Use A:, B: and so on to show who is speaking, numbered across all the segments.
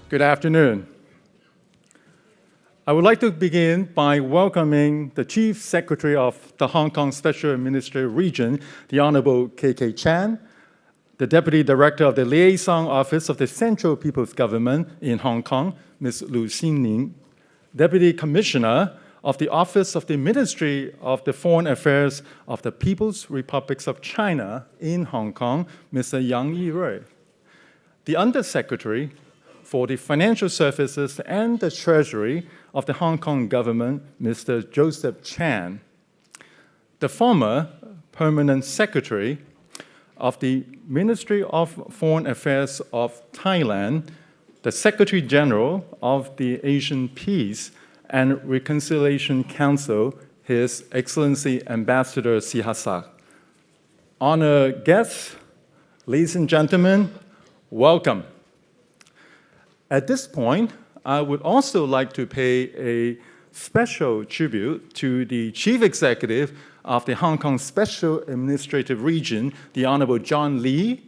A: Good afternoon. I would like to begin by welcoming the Chief Secretary of the Hong Kong Special Administrative Region, the Honorable K.K. Chan, the Deputy Director of the Liaison Office of the Central People's Government in Hong Kong, Ms. Lu Xinning, Deputy Commissioner of the Office of the Ministry of the Foreign Affairs of the People's Republics of China in Hong Kong, Mr. Yang Yirui, the Undersecretary for the Financial Services and the Treasury of the Hong Kong government, Mr. Joseph Chan, the former Permanent Secretary of the Ministry of Foreign Affairs of Thailand, the Secretary General of the Asian Peace and Reconciliation Council, His Excellency Ambassador Sihasak. Honored guests, ladies and gentlemen, welcome. At this point, I would also like to pay a special tribute to the Chief Executive of the Hong Kong Special Administrative Region, the Honorable John Lee,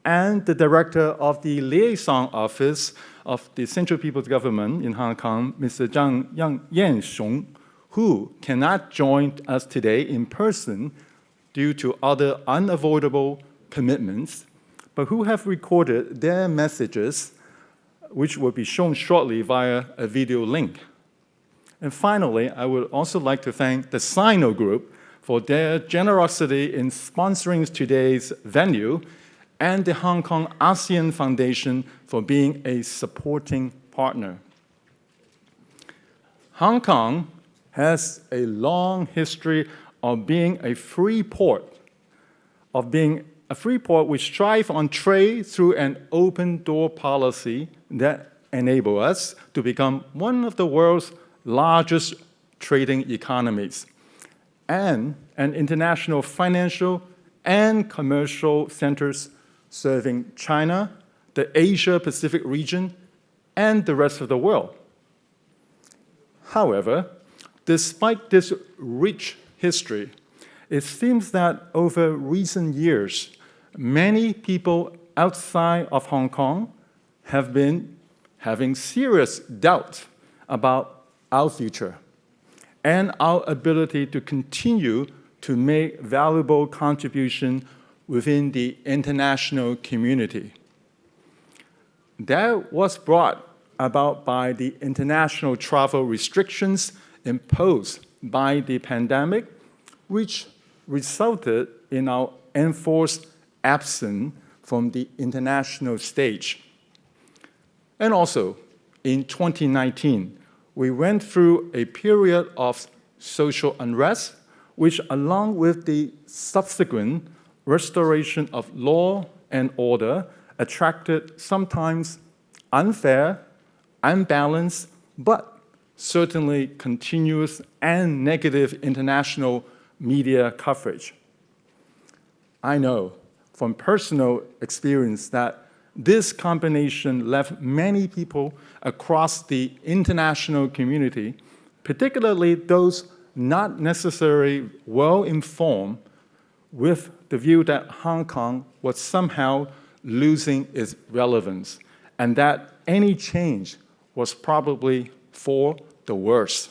A: and the Director of the Liaison Office of the Central People's Government in Hong Kong, Mr.郑Yen, who cannot join us today in person due to other unavoidable commitments, but who have recorded their messages, which will be shown shortly via a video link. And finally, I would also like to thank the Sino Group for their generosity in sponsoring today's venue, and the Hong Kong ASEAN Foundation for being a supporting partner. Hong Kong has a long history of being a free port, which strives on trade through an open door policy that enable us to become one of the world's largest trading economies and an international financial and commercial centers serving China, the Asia-Pacific region, and the rest of the world. However, despite this rich history, it seems that over recent years, many people outside of Hong Kong have been having serious doubts about our future and our ability to continue to make valuable contribution within the international community. That was brought about by the international travel restrictions imposed by the pandemic, which resulted in our enforced absence from the international stage. And also, in 2019, we went through a period of social unrest, which, along with the subsequent restoration of law and order, attracted sometimes unfair, unbalanced, but certainly continuous and negative international media coverage. I know from personal experience that this combination left many people across the international community, particularly those not necessarily well-informed, with the view that Hong Kong was somehow losing its relevance and that any change was probably for the worse.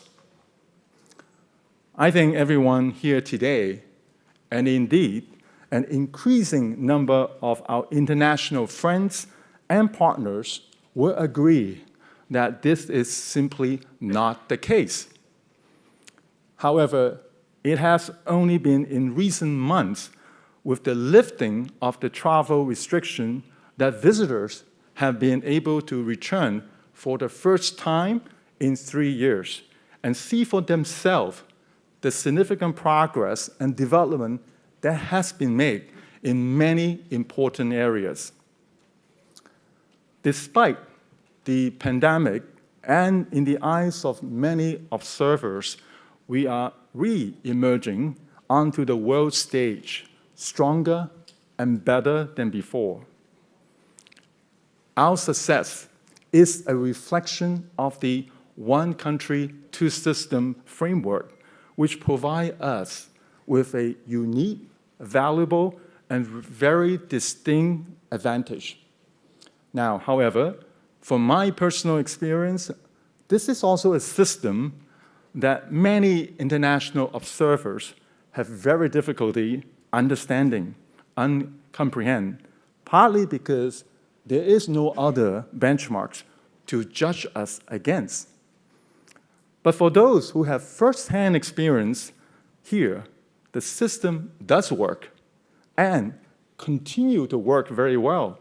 A: I think everyone here today, and indeed an increasing number of our international friends and partners, will agree that this is simply not the case. However, it has only been in recent months, with the lifting of the travel restriction, that visitors have been able to return for the first time in 3 years and see for themselves the significant progress and development that has been made in many important areas. Despite the pandemic, and in the eyes of many observers, we are re-emerging onto the world stage, stronger and better than before. Our success is a reflection of the one country, two system framework, which provide us with a unique, valuable, and very distinct advantage. Now, however, From my personal experience, this is also a system that many international observers have very difficulty understanding and comprehend, partly because there is no other benchmarks to judge us against. But for those who have first-hand experience here, the system does work and continue to work very well.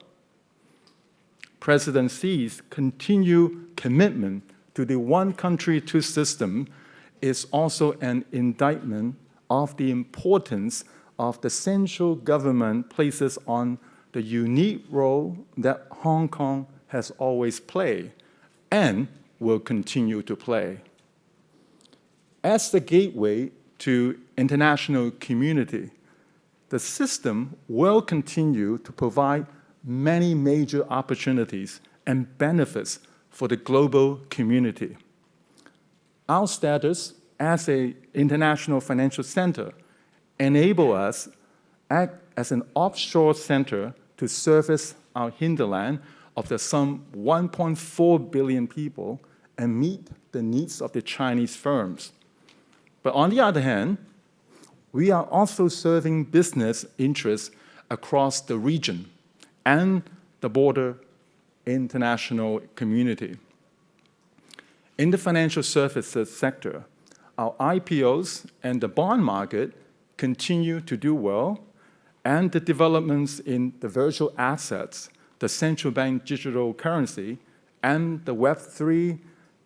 A: President Xi's continued commitment to the one country, two system is also an indictment of the importance of the central government places on the unique role that Hong Kong has always played and will continue to play. As the gateway to international community, the system will continue to provide many major opportunities and benefits for the global community. Our status as an international financial center enable us act as an offshore center to service our hinterland of the some 1.4 billion people and meet the needs of the Chinese firms. But on the other hand, we are also serving business interests across the region and the broader international community. In the financial services sector, our IPOs and the bond market continue to do well, and the developments in the virtual assets, the central bank digital currency, and the Web3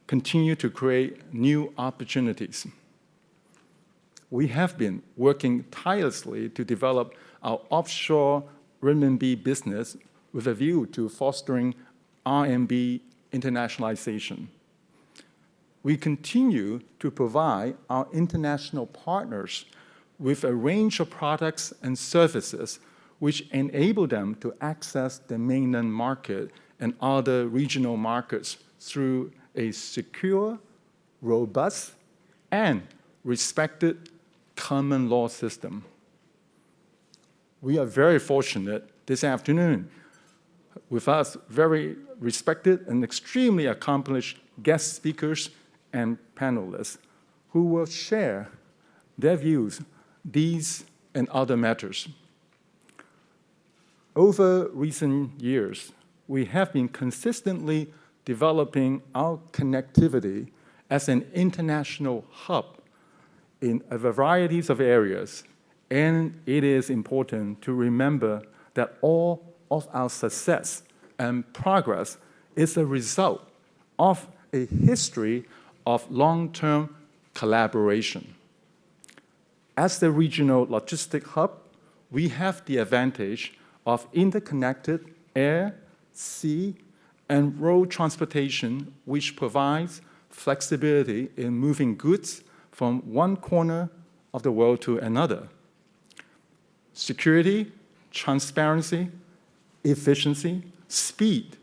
A: continue to create new opportunities. We have been working tirelessly to develop our offshore renminbi business with a view to fostering RMB internationalization. We continue to provide our international partners with a range of products and services which enable them to access the mainland market and other regional markets through a secure, robust, and respected common law system. We are very fortunate this afternoon with us very respected and extremely accomplished guest speakers and panelists who will share their views, these and other matters. Over recent years, we have been consistently developing our connectivity as an international hub in a variety of areas, and it is important to remember that all of our success and progress is a result of a history of long-term collaboration. As the regional logistic hub, we have the advantage of interconnected air, sea, and road transportation, which provides flexibility in moving goods from one corner of the world to another. Security, transparency, efficiency, speed,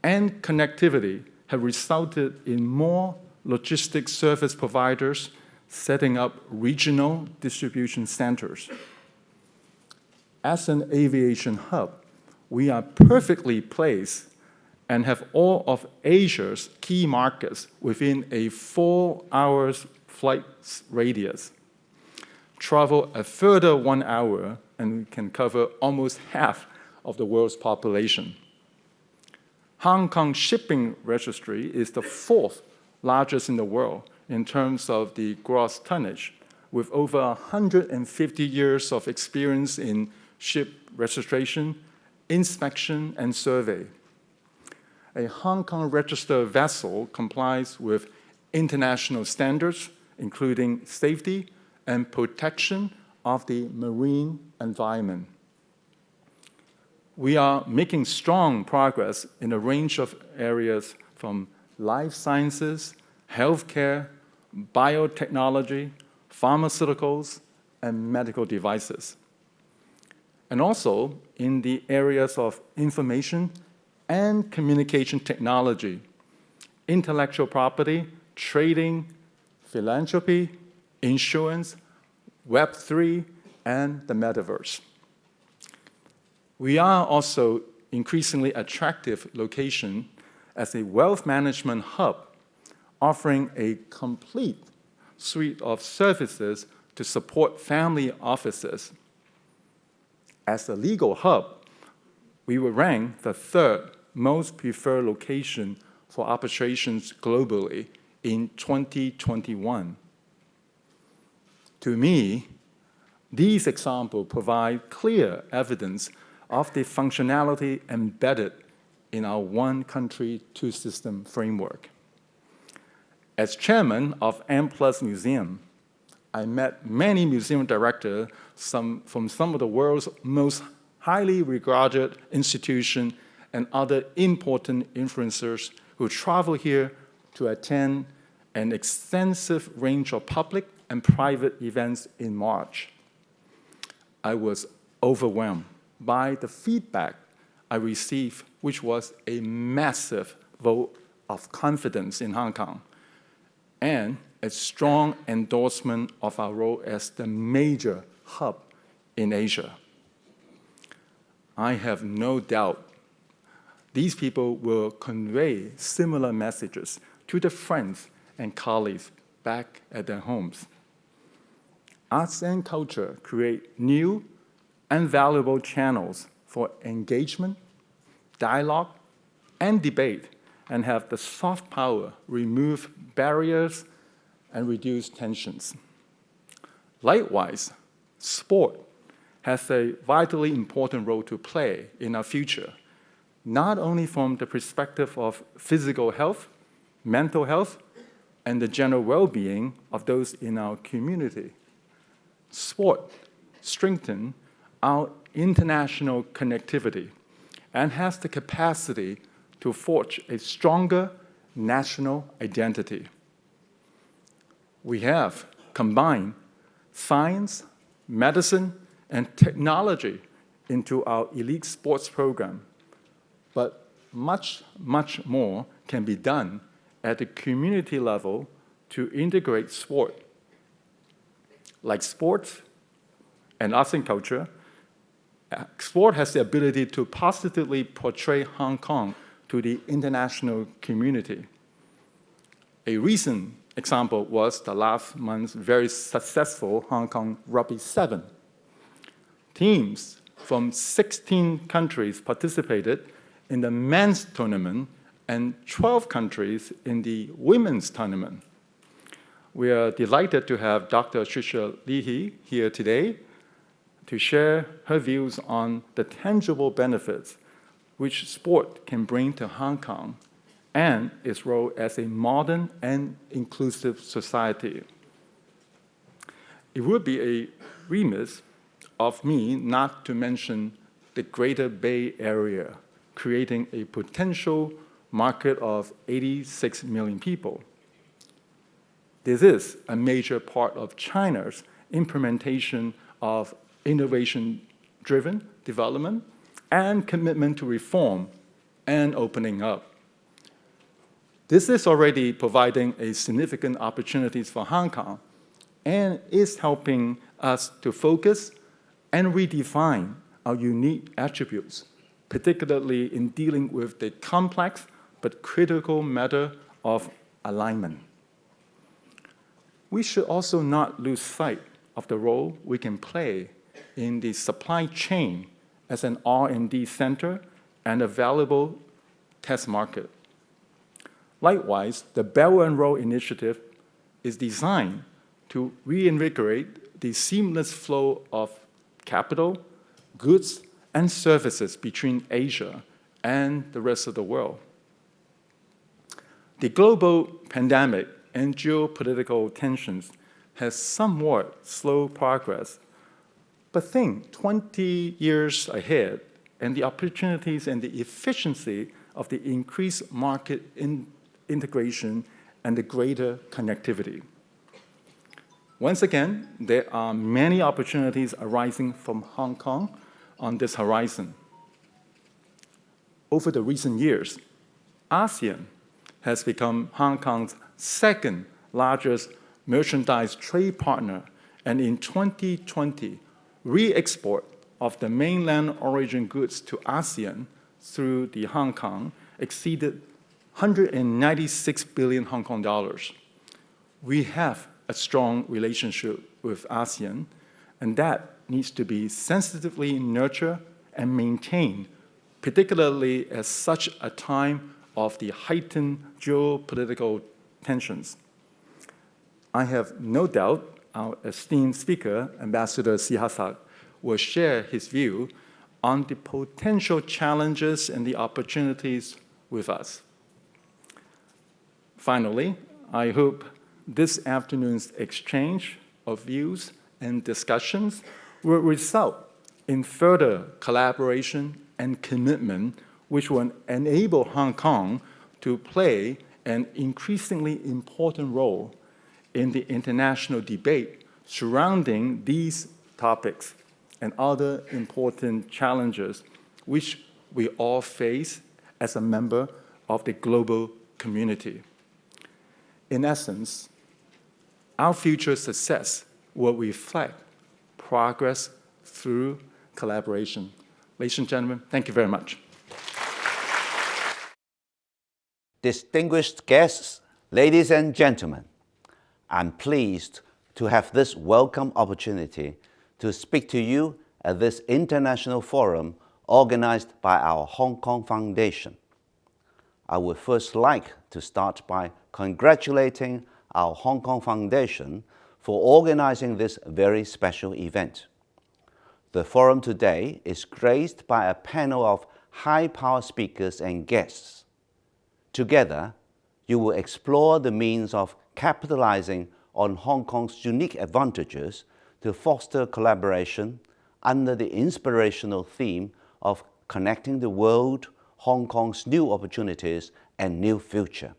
A: and connectivity have resulted in more logistics service providers setting up regional distribution centers. As an aviation hub, we are perfectly placed and have all of Asia's key markets within a 4-hour flight radius. Travel a further 1 hour, and we can cover almost half of the world's population. Hong Kong shipping registry is the 4th largest in the world in terms of the gross tonnage, with over 150 years of experience in ship registration, inspection, and survey. A Hong Kong registered vessel complies with international standards, including safety and protection of the marine environment. We are making strong progress in a range of areas from life sciences, healthcare, biotechnology, pharmaceuticals, and medical devices. And also in the areas of information and communication technology, intellectual property, trading, philanthropy, insurance, Web3, and the metaverse. We are also increasingly attractive location as a wealth management hub, offering a complete suite of services to support family offices. As a legal hub, we were ranked the third most preferred location for arbitrations globally in 2021. To me, these examples provide clear evidence of the functionality embedded in our one country, two system framework. As chairman of M+ Museum, I met many museum directors from some of the world's most highly regarded institutions and other important influencers who travel here to attend an extensive range of public and private events in March. I was overwhelmed by the feedback I received, which was a massive vote of confidence in Hong Kong and a strong endorsement of our role as the major hub in Asia. I have no doubt these people will convey similar messages to their friends and colleagues back at their homes. Arts and culture create new and valuable channels for engagement, dialogue, and debate, and have the soft power remove barriers and reduce tensions. Likewise, sport has a vitally important role to play in our future, not only from the perspective of physical health, mental health, and the general well-being of those in our community. Sport strengthens our international connectivity and has the capacity to forge a stronger national identity. We have combined science, medicine, and technology into our elite sports program, but much, much more can be done at the community level to integrate sport. Like sports and arts and culture, sport has the ability to positively portray Hong Kong to the international community. A recent example was the last month's very successful Hong Kong Rugby 7. Teams from 16 countries participated in the men's tournament and 12 countries in the women's tournament. We are delighted to have Dr. Trisha Leahy here today to share her views on the tangible benefits which sport can bring to Hong Kong and its role as a modern and inclusive society. It would be a remiss of me not to mention the Greater Bay Area, creating a potential market of 86 million people. This is a major part of China's implementation of innovation-driven development and commitment to reform and opening up. This is already providing a significant opportunities for Hong Kong and is helping us to focus and redefine our unique attributes, particularly in dealing with the complex but critical matter of alignment. We should also not lose sight of the role we can play in the supply chain as an R&D center and a valuable test market. Likewise, the Belt and Road Initiative is designed to reinvigorate the seamless flow of capital, goods, and services between Asia and the rest of the world. The global pandemic and geopolitical tensions has somewhat slowed progress, but think 20 years ahead and the opportunities and the efficiency of the increased market integration and the greater connectivity. Once again, there are many opportunities arising from Hong Kong on this horizon. Over the recent years, ASEAN has become Hong Kong's second largest merchandise trade partner, and in 2020, re-export of the mainland origin goods to ASEAN through the Hong Kong exceeded 196 billion Hong Kong dollars. We have a strong relationship with ASEAN, and that needs to be sensitively nurtured and maintained, particularly at such a time of the heightened geopolitical tensions. I have no doubt our esteemed speaker, Ambassador Sihasak, will share his view on the potential challenges and the opportunities with us. Finally, I hope this afternoon's exchange of views and discussions will result in further collaboration and commitment, which will enable Hong Kong to play an increasingly important role in the international debate surrounding these topics and other important challenges which we all face as a member of the global community. In essence, our future success will reflect progress through collaboration. Ladies and gentlemen, thank you very much.
B: Distinguished guests, ladies and gentlemen, I'm pleased to have this welcome opportunity to speak to you at this international forum organized by our Hong Kong Foundation. I would first like to start by congratulating our Hong Kong Foundation for organizing this very special event. The forum today is graced by a panel of high-power speakers and guests. Together, you will explore the means of capitalizing on Hong Kong's unique advantages to foster collaboration under the inspirational theme of connecting the world, Hong Kong's new opportunities and new future.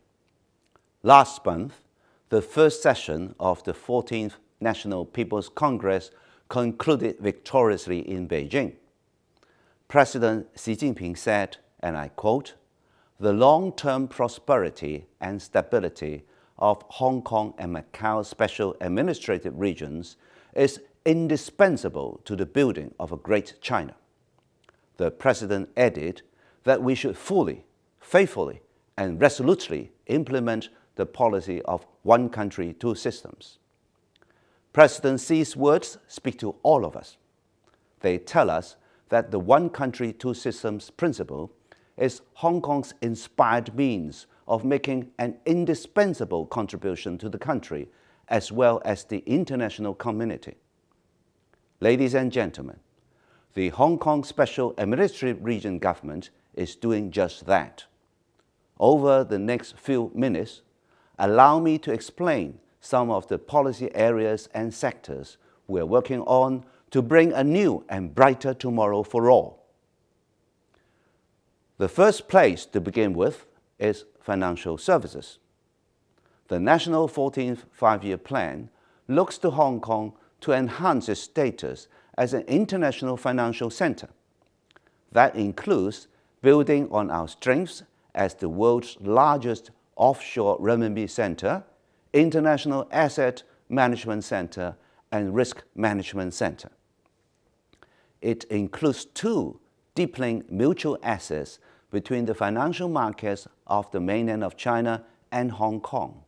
B: Last month, the first session of the 14th National People's Congress concluded victoriously in Beijing. President Xi Jinping said, and I quote, "The long-term prosperity and stability of Hong Kong and Macau special administrative regions is indispensable to the building of a great China." The President added that we should fully, faithfully, and resolutely implement the policy of one country, two systems. President Xi's words speak to all of us. They tell us that the one country, two systems principle is Hong Kong's inspired means of making an indispensable contribution to the country as well as the international community. Ladies and gentlemen, the Hong Kong Special Administrative Region government is doing just that. Over the next few minutes, allow me to explain some of the policy areas and sectors we're working on to bring a new and brighter tomorrow for all. The first place to begin with is financial services. The National 14th Five-Year Plan looks to Hong Kong to enhance its status as an international financial center. That includes building on our strengths as the world's largest offshore renminbi center, international asset management center, and risk management center. It includes two deepening mutual assets between the financial markets of the mainland of China and Hong Kong.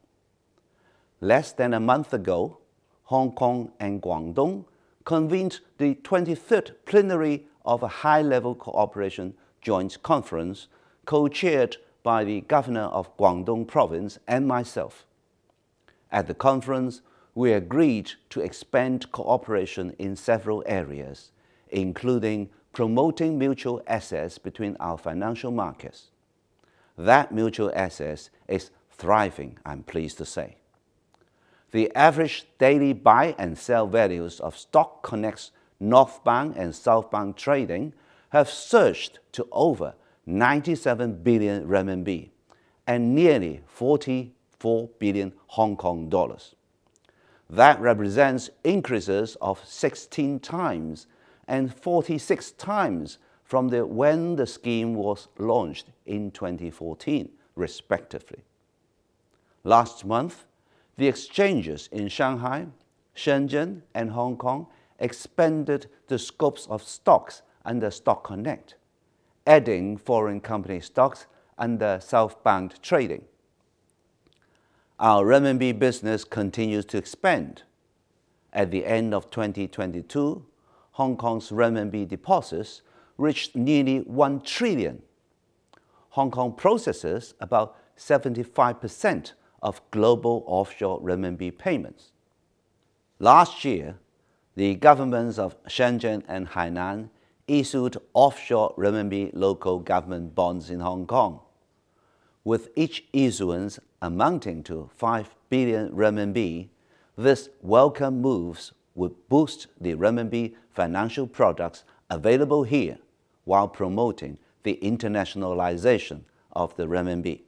B: Less than a month ago, Hong Kong and Guangdong convened the 23rd plenary of a high-level cooperation joint conference co-chaired by the governor of Guangdong province and myself. At the conference, we agreed to expand cooperation in several areas, including promoting mutual access between our financial markets. That mutual access is thriving, I'm pleased to say. The average daily buy and sell values of Stock Connect's northbound and southbound trading have surged to over 97 billion renminbi and nearly 44 billion Hong Kong dollars. That represents increases of 16 times and 46 times from when the scheme was launched in 2014, respectively. Last month, the exchanges in Shanghai, Shenzhen, and Hong Kong expanded the scopes of stocks under Stock Connect, adding foreign company stocks under southbound trading. Our renminbi business continues to expand. At the end of 2022, Hong Kong's renminbi deposits reached nearly 1 trillion. Hong Kong processes about 75% of global offshore renminbi payments. Last year, the governments of Shenzhen and Hainan issued offshore renminbi local government bonds in Hong Kong, with each issuance amounting to 5 billion renminbi. This welcome moves would boost the renminbi financial products available here while promoting the internationalization of the renminbi.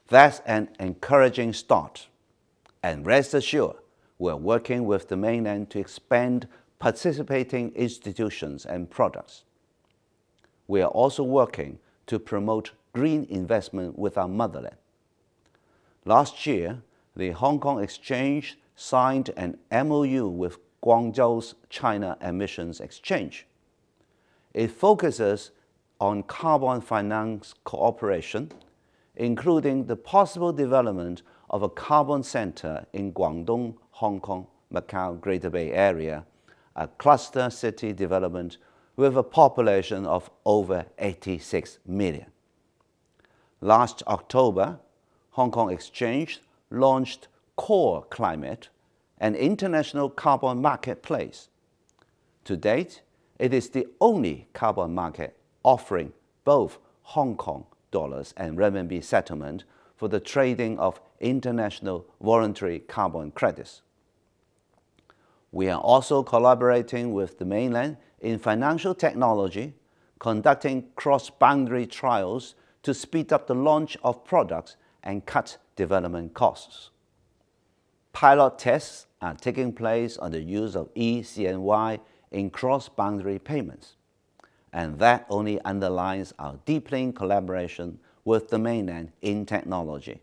B: That's an encouraging start, and rest assured, we're working with the mainland to expand participating institutions and products. We are also working to promote green investment with our motherland. Last year, the Hong Kong Exchange signed an MOU with Guangzhou's China Emissions Exchange. It focuses on carbon finance cooperation, including the possible development of a carbon center in Guangdong, Hong Kong, Macau, Greater Bay Area, a cluster city development with a population of over 86 million. Last October, Hong Kong Exchange launched Core Climate, an international carbon marketplace. To date, it is the only carbon market offering both Hong Kong dollars and renminbi settlement for the trading of international voluntary carbon credits. We are also collaborating with the mainland in financial technology, conducting cross-boundary trials to speed up the launch of products and cut development costs. Pilot tests are taking place on the use of e-CNY in cross-boundary payments, and that only underlines our deepening collaboration with the mainland in technology.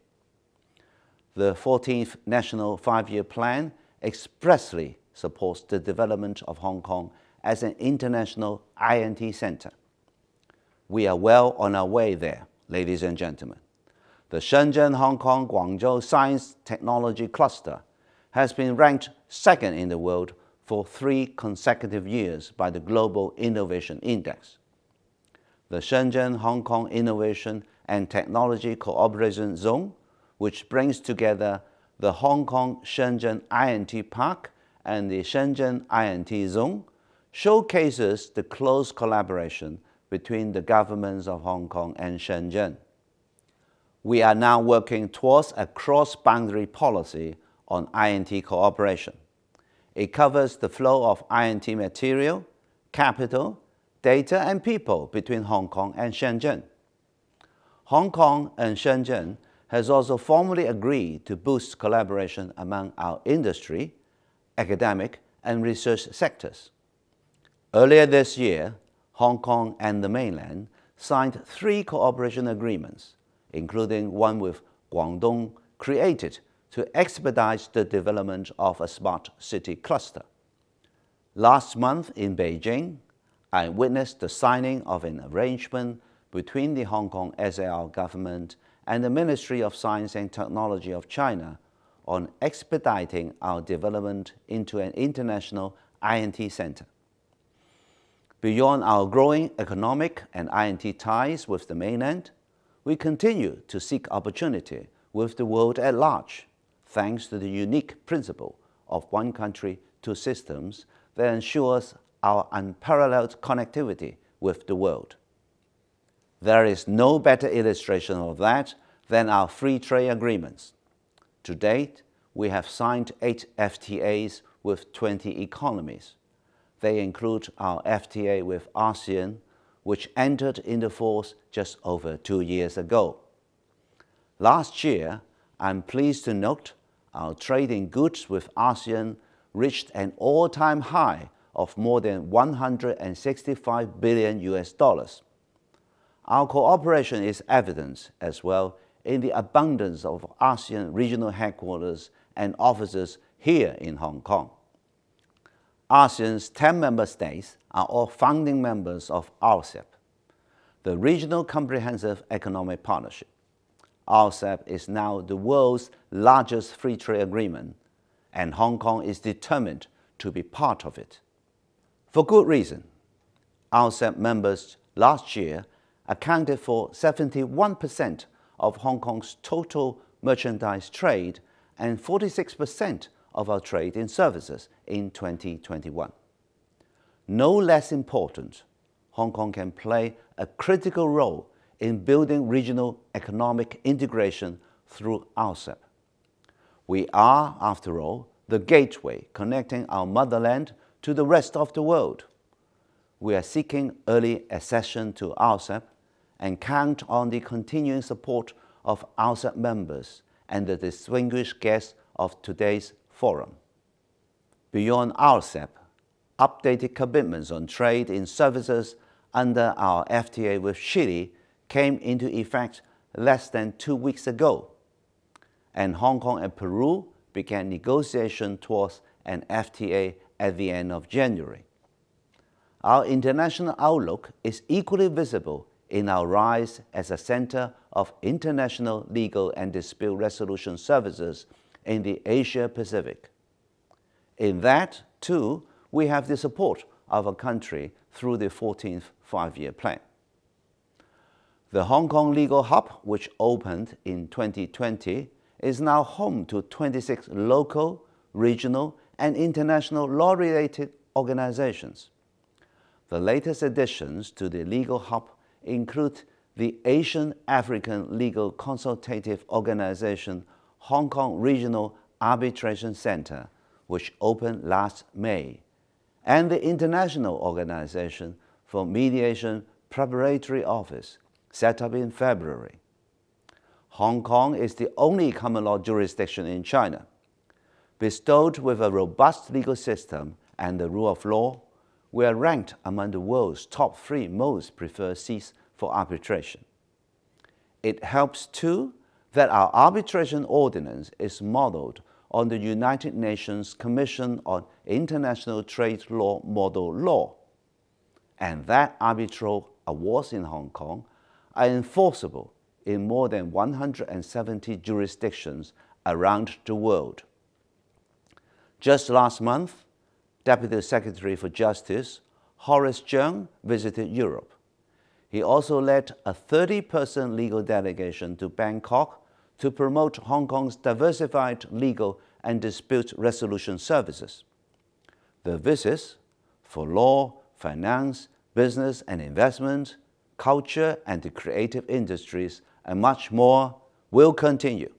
B: The 14th National Five-Year Plan expressly supports the development of Hong Kong as an international INT center. We are well on our way there, ladies and gentlemen. The Shenzhen, Hong Kong, Guangzhou Science Technology Cluster has been ranked second in the world for 3 consecutive years by the Global Innovation Index. The Shenzhen Hong Kong Innovation and Technology Cooperation Zone, which brings together the Hong Kong Shenzhen INT Park and the Shenzhen INT Zone, showcases the close collaboration between the governments of Hong Kong and Shenzhen. We are now working towards a cross-boundary policy on INT cooperation. It covers the flow of INT material, capital, data, and people between Hong Kong and Shenzhen. Hong Kong and Shenzhen has also formally agreed to boost collaboration among our industry, academic, and research sectors. Earlier this year, Hong Kong and the mainland signed 3 cooperation agreements, including one with Guangdong, created to expedite the development of a smart city cluster. Last month in Beijing, I witnessed the signing of an arrangement between the Hong Kong SAR government and the Ministry of Science and Technology of China on expediting our development into an international INT center. Beyond our growing economic and INT ties with the mainland, we continue to seek opportunity with the world at large, thanks to the unique principle of one country, two systems that ensures our unparalleled connectivity with the world. There is no better illustration of that than our free trade agreements. To date, we have signed 8 FTAs with 20 economies. They include our FTA with ASEAN, which entered into force just over 2 years ago. Last year, I'm pleased to note our trade in goods with ASEAN reached an all-time high of more than $165 billion. Our cooperation is evident as well in the abundance of ASEAN regional headquarters and offices here in Hong Kong. ASEAN's 10 member states are all founding members of RCEP. the Regional Comprehensive Economic Partnership. RCEP is now the world's largest free trade agreement, and Hong Kong is determined to be part of it. For good reason. RCEP members last year accounted for 71% of Hong Kong's total merchandise trade and 46% of our trade in services in 2021. No less important, Hong Kong can play a critical role in building regional economic integration through RCEP. We are, after all, the gateway connecting our motherland to the rest of the world. We are seeking early accession to RCEP and count on the continuing support of RCEP members and the distinguished guests of today's forum. Beyond RCEP, updated commitments on trade in services under our FTA with Chile came into effect less than 2 weeks ago, and Hong Kong and Peru began negotiation towards an FTA at the end of January. Our international outlook is equally visible in our rise as a center of international legal and dispute resolution services in the Asia-Pacific. In that, too, we have the support of our country through the 14th Five-Year Plan. The Hong Kong Legal Hub, which opened in 2020, is now home to 26 local, regional, and international law-related organizations. The latest additions to the Legal Hub include the Asian African Legal Consultative Organization Hong Kong Regional Arbitration Center, which opened last May, and the International Organization for Mediation Preparatory Office, set up in February. Hong Kong is the only common law jurisdiction in China. Bestowed with a robust legal system and the rule of law, we are ranked among the world's top 3 most preferred seats for arbitration. It helps, too, that our arbitration ordinance is modeled on the United Nations Commission on International Trade Law Model Law, and that arbitral awards in Hong Kong are enforceable in more than 170 jurisdictions around the world. Just last month, Deputy Secretary for Justice Horace Cheung visited Europe. He also led a 30-person legal delegation to Bangkok to promote Hong Kong's diversified legal and dispute resolution services. The visits for law, finance, business and investment, culture and the creative industries, and much more will continue.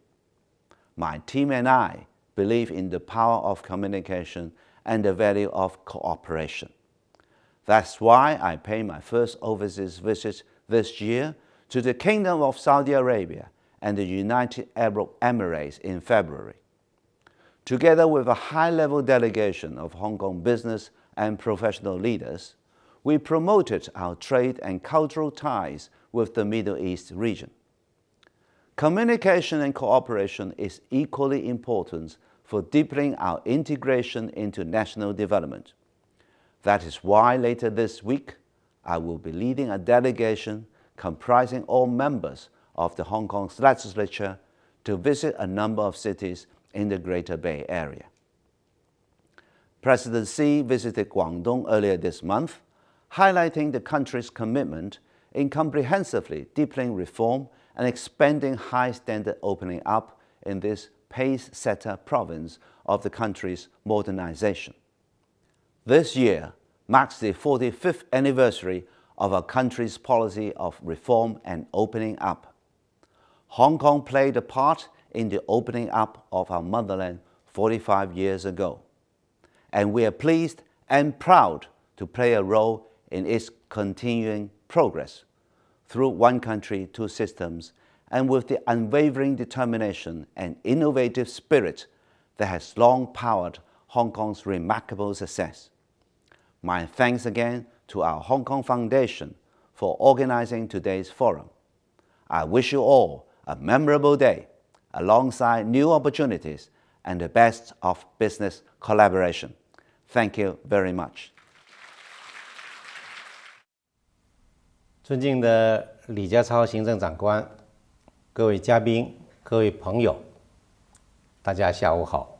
B: My team and I believe in the power of communication and the value of cooperation. That's why I paid my first overseas visit this year to the Kingdom of Saudi Arabia and the United Arab Emirates in February. Together with a high-level delegation of Hong Kong business and professional leaders, we promoted our trade and cultural ties with the Middle East region. Communication and cooperation is equally important for deepening our integration into national development. That is why later this week, I will be leading a delegation comprising all members of the Hong Kong's legislature to visit a number of cities in the Greater Bay Area. President Xi visited Guangdong earlier this month, highlighting the country's commitment in comprehensively deepening reform and expanding high-standard opening up in this pace-setter province of the country's modernization. This year marks the 45th anniversary of our country's policy of reform and opening up. Hong Kong played a part in the opening up of our motherland 45 years ago, and we are pleased and proud to play a role in its continuing progress through one country, two systems, and with the unwavering determination and innovative spirit that has long powered Hong Kong's remarkable success. My thanks again to our Hong Kong Foundation for organizing today's forum. I wish you all a memorable day, alongside new opportunities and the best of business collaboration. Thank you very much.
C: 尊敬的李家超行政长官，各位嘉宾，各位朋友，大家下午好。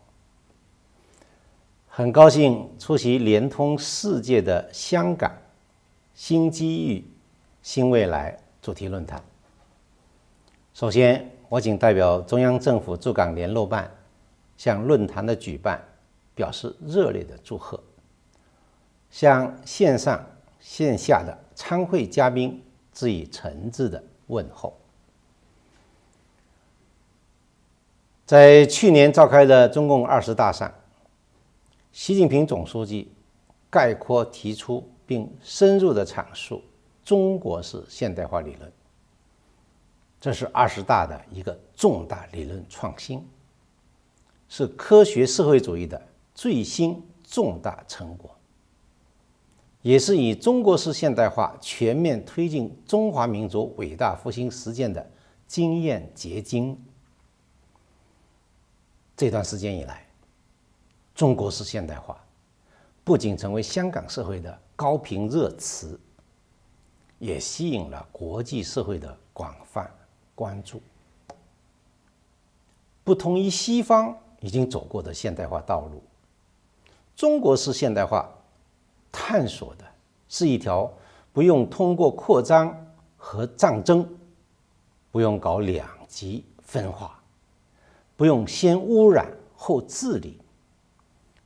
C: 很高兴出席联通世界的香港新机遇、新未来主题论坛。首先，我谨代表中央政府驻港联络办向论坛的举办表示热烈的祝贺，向线上线下的参会嘉宾致以诚挚的问候。在去年召开的中共20大上，习近平总书记概括提出并深入地阐述中国式现代化理论，这是20大的一个重大理论创新，是科学社会主义的最新重大成果，也是以中国式现代化全面推进中华民族伟大复兴实践的经验结晶。这段时间以来，中国式现代化不仅成为香港社会的高频热词，也吸引了国际社会的广泛关注。不同于西方已经走过的现代化道路，中国式现代化探索的是一条不用通过扩张和战争，不用搞两极分化，不用先污染后治理，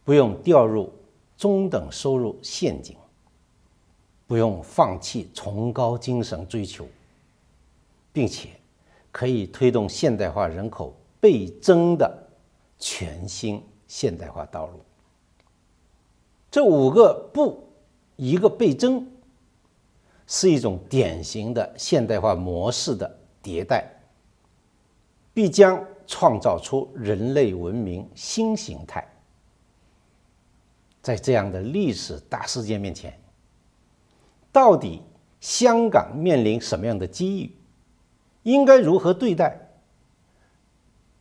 C: 不用掉入中等收入陷阱，不用放弃崇高精神追求，并且可以推动现代化人口倍增的全新现代化道路。这5个不，一个倍增，是一种典型的现代化模式的迭代，必将创造出人类文明新形态。在这样的历史大事件面前，到底香港面临什么样的机遇，应该如何对待？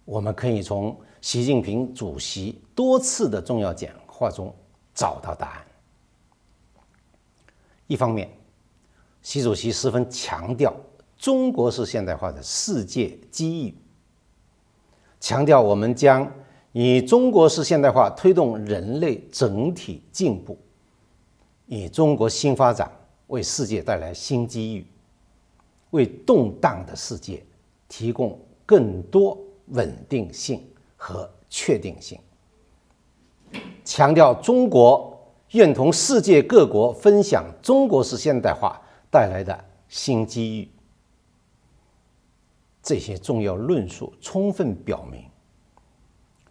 C: 我们可以从习近平主席多次的重要讲话中找到答案。一方面，习主席十分强调中国式现代化的世界机遇，强调我们将以中国式现代化推动人类整体进步，以中国新发展为世界带来新机遇，为动荡的世界提供更多稳定性和确定性，强调中国愿同世界各国分享中国式现代化带来的新机遇。这些重要论述充分表明，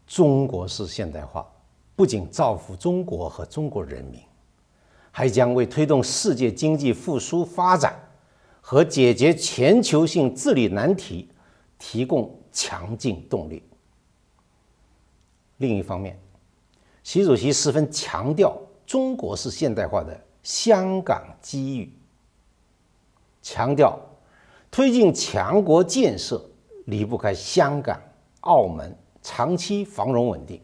C: 中国式现代化不仅造福中国和中国人民，还将为推动世界经济复苏发展和解决全球性治理难题提供强劲动力。另一方面，习主席十分强调中国式现代化的香港机遇，强调推进强国建设离不开香港、澳门长期繁荣稳定，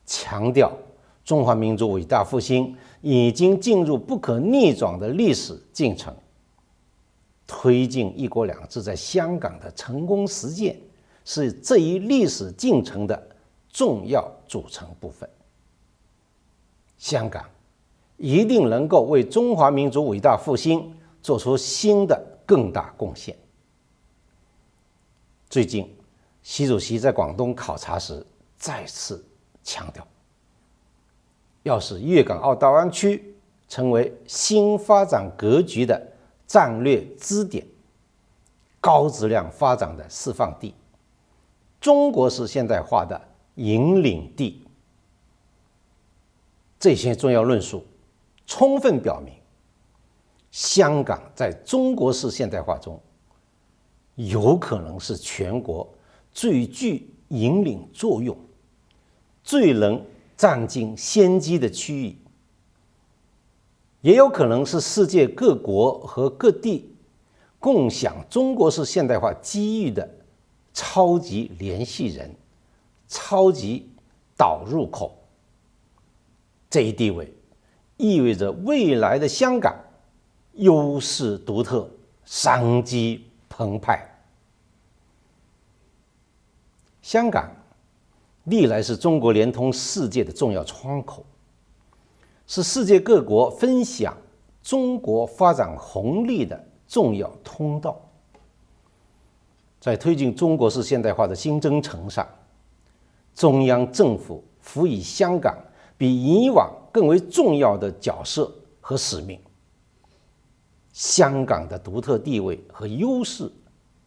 C: 强调中华民族伟大复兴已经进入不可逆转的历史进程，推进一国两制在香港的成功实践是这一历史进程的重要组成部分。香港一定能够为中华民族伟大复兴做出新的更大贡献。最近，习主席在广东考察时再次强调，要使粤港澳大湾区成为新发展格局的战略支点、高质量发展的示范地、中国式现代化的引领地。这些重要论述充分表明，香港在中国式现代化中有可能是全国最具引领作用、最能占尽先机的区域，也有可能是世界各国和各地共享中国式现代化机遇的超级联系人、超级导入口。这一地位意味着未来的香港优势独特，商机澎湃。香港历来是中国联通世界的重要窗口，是世界各国分享中国发展红利的重要通道。在推进中国式现代化的新征程上，中央政府赋予香港比以往更为重要的角色和使命。香港的独特地位和优势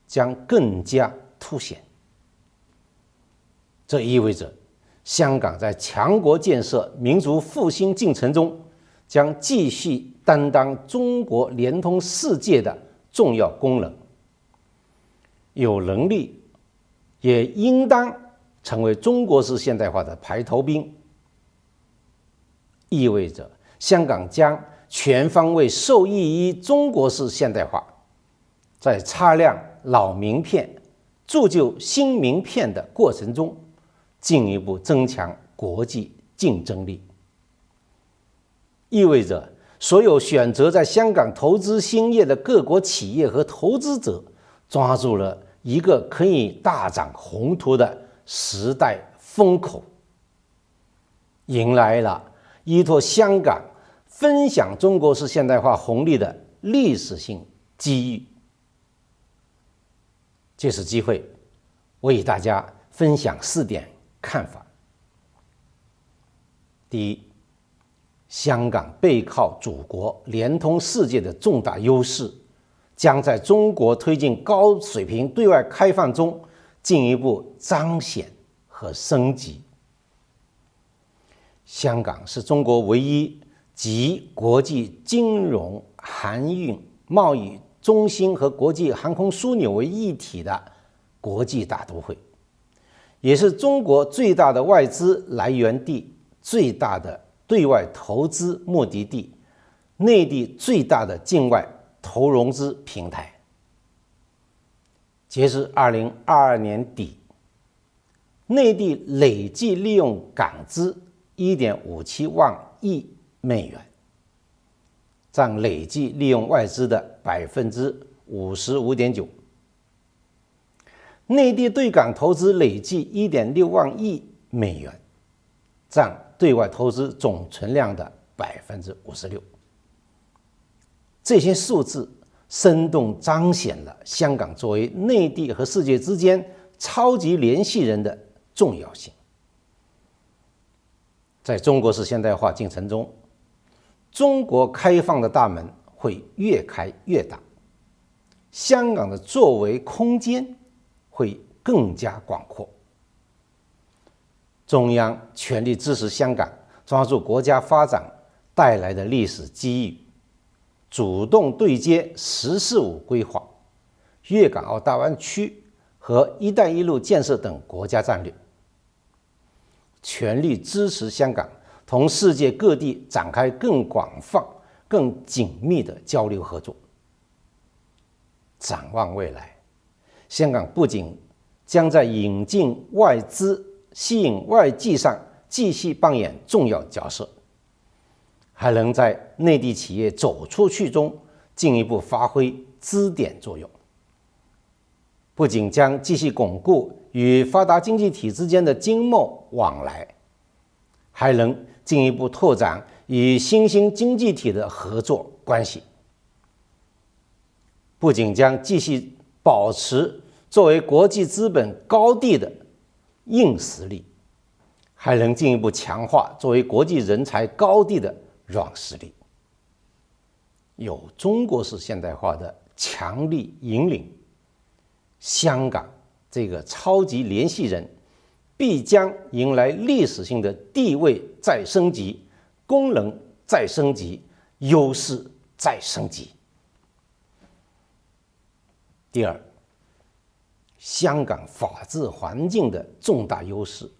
C: 将更加凸显。这意味着香港在强国建设、民族复兴进程中将继续担当中国联通世界的重要功能，有能力也应当成为中国式现代化的排头兵。意味着香港将全方位受益于中国式现代化，在擦亮老名片、铸就新名片的过程中，进一步增强国际竞争力。意味着所有选择在香港投资兴业的各国企业和投资者，抓住了一个可以大展宏图的时代风口，迎来了依托香港分享中国式现代化红利的历史性机遇。借此机会，我与大家分享4点看法。第一，香港背靠祖国联通世界的重大优势，将在中国推进高水平对外开放中进一步彰显和升级。香港是中国唯一集国际金融、航运、贸易中心和国际航空枢纽为一体的国际大都会，也是中国最大的外资来源地、最大的对外投资目的地、内地最大的境外投融资平台。截至2022年底，内地累计利用港资1.57万亿美元，占累计利用外资的 55.9%。内地对港投资累计 1.6万亿美元，占对外投资总存量的 56%。这些数字生动彰显了香港作为内地和世界之间超级联系人的重要性。在中国式现代化进程中，中国开放的大门会越开越大，香港的作为空间会更加广阔。中央全力支持香港抓住国家发展带来的历史机遇，主动对接“十四五”规划、粤港澳大湾区和“一带一路”建设等国家战略，全力支持香港同世界各地展开更广泛、更紧密的交流合作。展望未来，香港不仅将在引进外资、吸引外际上继续扮演重要角色，还能在内地企业走出去中进一步发挥支点作用。不仅将继续巩固与发达经济体之间的经贸往来，还能进一步拓展与新兴经济体的合作关系。不仅将继续保持作为国际资本高地的硬实力，还能进一步强化作为国际人才高地的软实力。有中国式现代化的强力引领，香港这个超级联系人必将迎来历史性的地位再升级、功能再升级、优势再升级。第二，香港法治环境的重大优势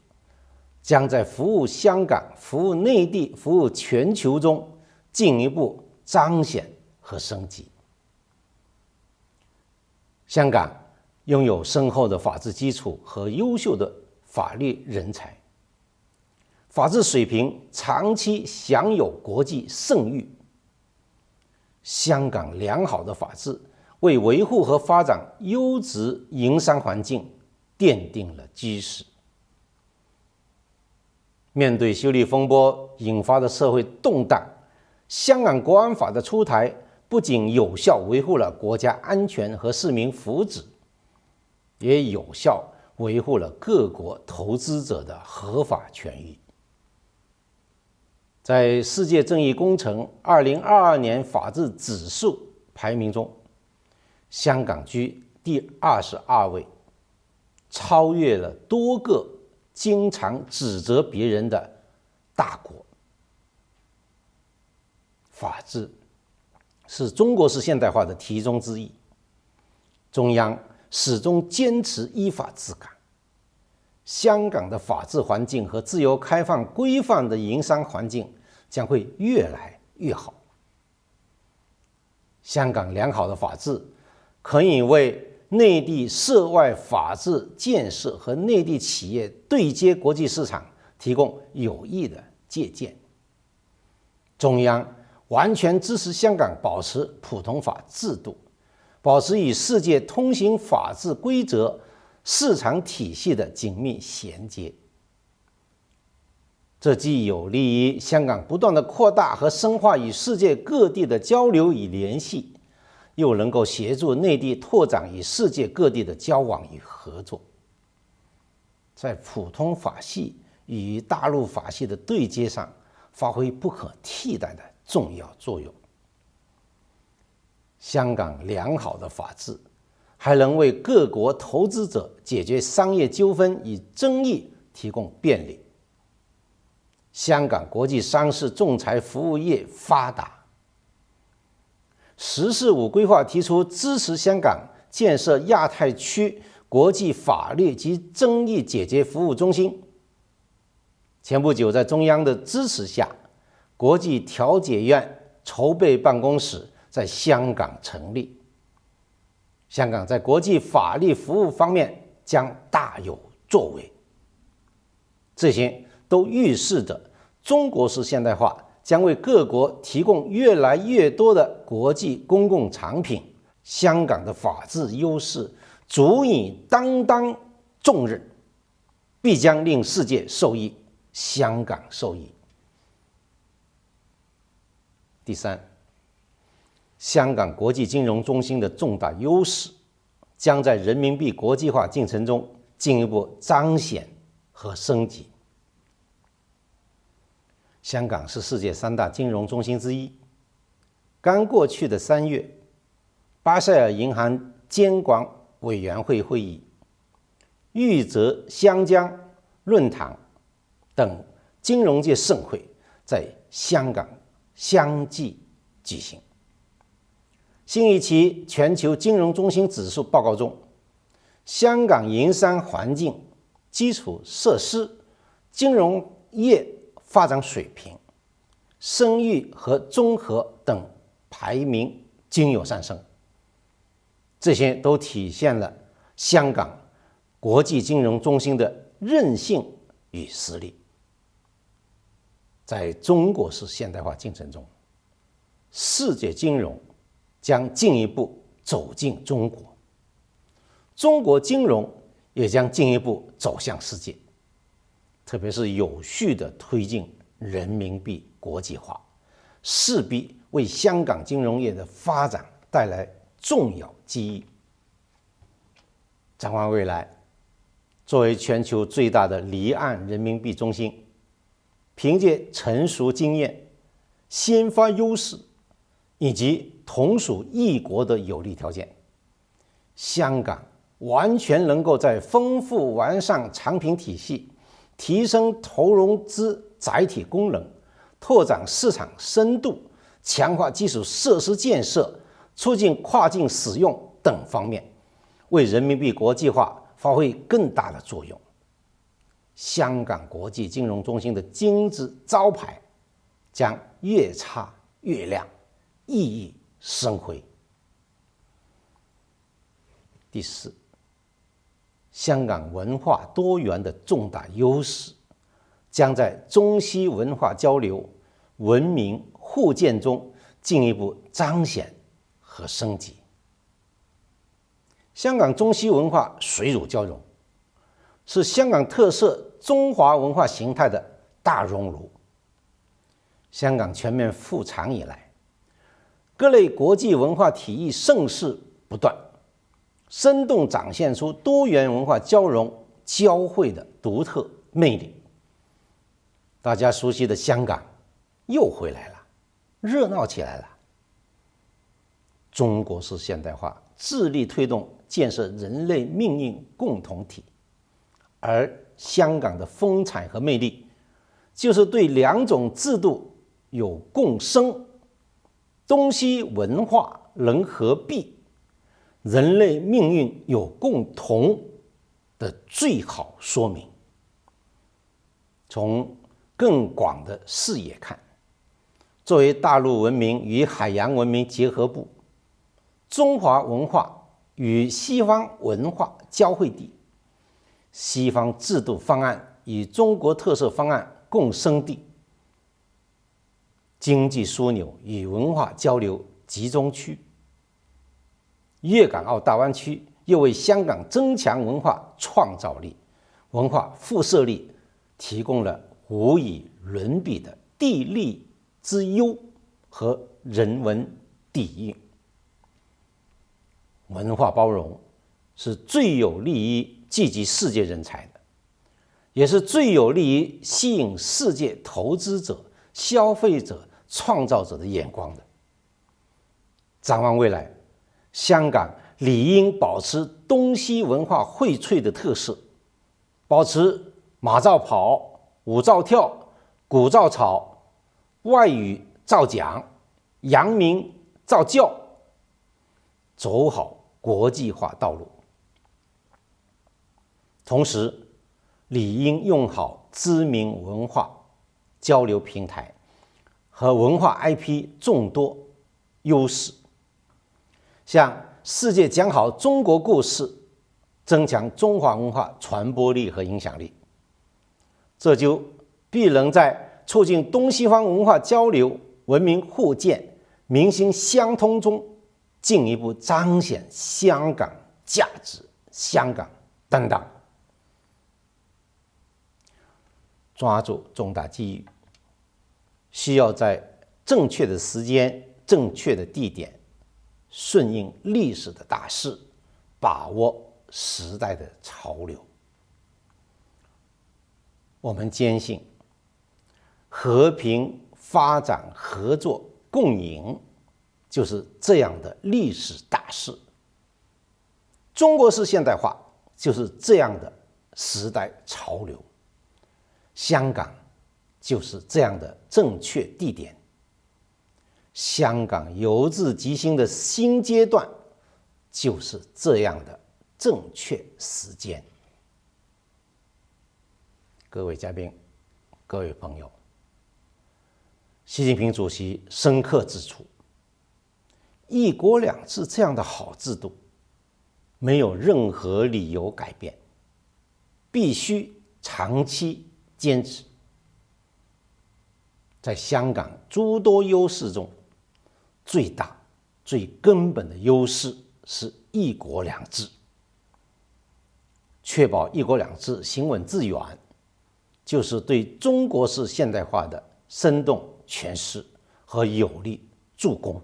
C: 将在服务香港、服务内地、服务全球中进一步彰显和升级。香港拥有深厚的法治基础和优秀的法律人才，法治水平长期享有国际盛誉。香港良好的法治为维护和发展优质营商环境奠定了基石。面对修例风波引发的社会动荡，香港国安法的出台不仅有效维护了国家安全和市民福祉，也有效维护了各国投资者的合法权益。在世界正义工程2022年法治指数排名中，香港居第22位，超越了多个经常指责别人的大国。法治是中国式现代化的题中之意，中央始终坚持依法治港。香港的法治环境和自由开放规范的营商环境将会越来越好。香港良好的法治可以为内地涉外法治建设和内地企业对接国际市场提供有益的借鉴。中央完全支持香港保持普通法制度，保持与世界通行法治规则、市场体系的紧密衔接。这既有利于香港不断的扩大和深化与世界各地的交流与联系，又能够协助内地拓展与世界各地的交往与合作，在普通法系与大陆法系的对接上发挥不可替代的重要作用。香港良好的法治还能为各国投资者解决商业纠纷与争议提供便利。香港国际商事仲裁服务业发达。十四五规划提出支持香港建设亚太区国际法律及争议解决服务中心。前不久在中央的支持下，国际调解院筹备办公室在香港成立。香港在国际法律服务方面将大有作为。这些都预示着中国式现代化将为各国提供越来越多的国际公共产品。香港的法治优势足以担当重任，必将令世界受益，香港受益。第三，香港国际金融中心的重大优势将在人民币国际化进程中进一步彰显和升级。香港是世界3大金融中心之一。刚过去的3月，巴塞尔银行监管委员会会议、裕泽香江论坛等金融界盛会在香港相继举行。新一期全球金融中心指数报告中，香港营商环境、基础设施、金融业发展水平、声誉和综合等排名均有上升，这些都体现了香港国际金融中心的韧性与实力。在中国式现代化进程中，世界金融将进一步走进中国，中国金融也将进一步走向世界，特别是有序地推进人民币国际化，势必为香港金融业的发展带来重要机遇。展望未来，作为全球最大的离岸人民币中心，凭借成熟经验、先发优势以及同属异国的有利条件，香港完全能够在丰富完善产品体系、提升投融资载体功能、拓展市场深度、强化基础设施建设、促进跨境使用等方面，为人民币国际化发挥更大的作用。香港国际金融中心的金字招牌将越擦越亮，熠熠生辉。第四，香港文化多元的重大优势将在中西文化交流、文明互鉴中进一步彰显和升级。香港中西文化水乳交融，是香港特色中华文化形态的大熔炉。香港全面复常以来，各类国际文化体育盛事不断，生动展现出多元文化交融交汇的独特魅力。大家熟悉的香港又回来了，热闹起来了。中国式现代化致力推动建设人类命运共同体，而香港的风采和魅力，就是对两种制度有共生、东西文化能合璧、人类命运有共同的最好说明。从更广的视野看，作为大陆文明与海洋文明结合部，中华文化与西方文化交汇地，西方制度方案与中国特色方案共生地，经济枢纽与文化交流集中区，粤港澳大湾区又为香港增强文化创造力、文化辐射力提供了无以伦比的地利之优和人文底蕴。文化包容是最有利于聚集世界人才的，也是最有利于吸引世界投资者、消费者、创造者的眼光的。展望未来，香港理应保持东西文化荟萃的特色，保持马照跑、舞照跳、鼓照吵、外语照讲、洋名照叫，走好国际化道路。同时，理应用好知名文化交流平台和文化 IP 众多优势，向世界讲好中国故事，增强中华文化传播力和影响力。这就必能在促进东西方文化交流、文明互鉴、民心相通中，进一步彰显香港价值、香港担当。抓住重大机遇，需要在正确的时间、正确的地点，顺应历史的大势，把握时代的潮流。我们坚信，和平发展、合作共赢，就是这样的历史大势。中国式现代化就是这样的时代潮流。香港就是这样的正确地点，香港由治及兴的新阶段就是这样的正确时间。各位嘉宾，各位朋友，习近平主席深刻指出，一国两制这样的好制度，没有任何理由改变，必须长期坚持。在香港诸多优势中，最大、最根本的优势是一国两制。确保一国两制行稳致远，就是对中国式现代化的生动诠释和有力助攻。